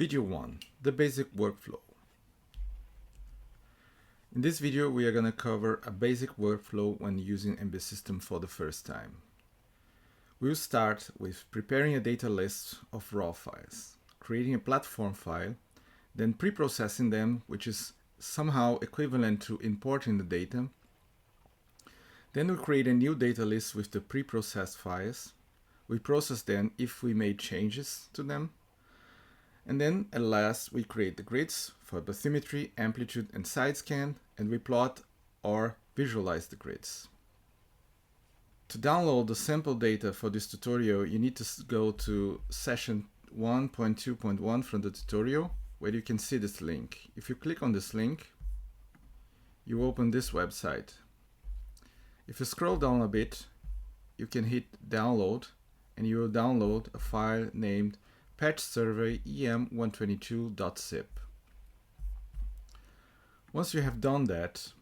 Video 1, the basic workflow. In this video, we are going to cover a basic workflow when using MBARI system for the first time. We'll start with preparing a data list of raw files, creating a platform file, then pre-processing them, which is somehow equivalent to importing the data. Then we create a new data list with the pre-processed files. We process them if we made changes to them. And then at last we create the grids for bathymetry, amplitude and side scan, and we plot or visualize the grids. To download the sample data for this tutorial, you need to go to session 1.2.1 from the tutorial, where you can see this link. If you click on this link, you open this website. If you scroll down a bit, you can hit download, and you will download a file named patch survey em122.zip. Once you have done that,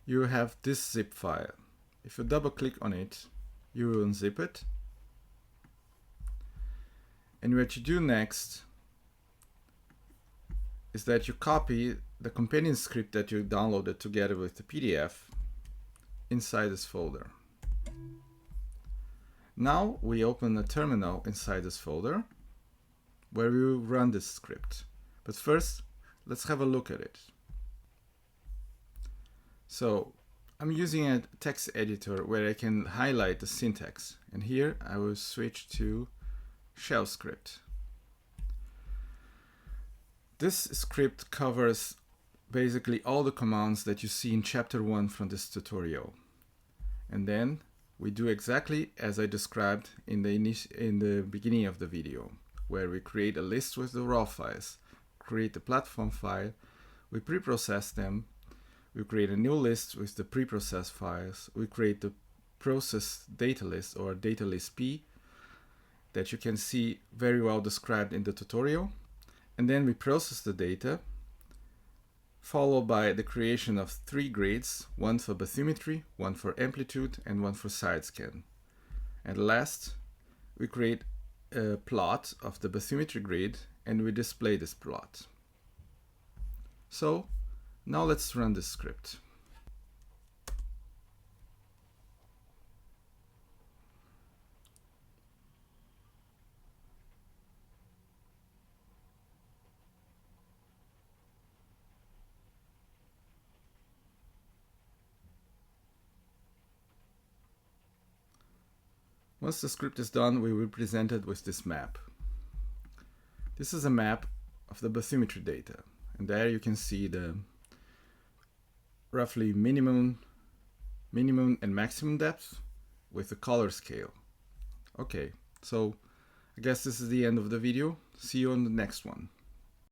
you have this zip file. If you double click on it, you will unzip it. And what you do next is that you copy the companion script that you downloaded together with the PDF inside this folder. Now we open a terminal inside this folder where we will run this script. But first, let's have a look at it. So I'm using a text editor where I can highlight the syntax. And here I will switch to shell script. This script covers basically all the commands that you see in chapter 1 from this tutorial. And then we do exactly as I described in the beginning of the video, where we create a list with the raw files, create a platform file, we pre-process them, we create a new list with the pre-processed files, we create the process data list or data list P that you can see very well described in the tutorial, and then we process the data, followed by the creation of 3 grids, one for bathymetry, one for amplitude, and one for side scan. And last, we create a plot of the bathymetry grid and we display this plot. So now let's run this script. Once the script is done, we will be presented with this map. This is a map of the bathymetry data, and there you can see the roughly minimum and maximum depth with the color scale. Okay, so I guess this is the end of the video. See you on the next one.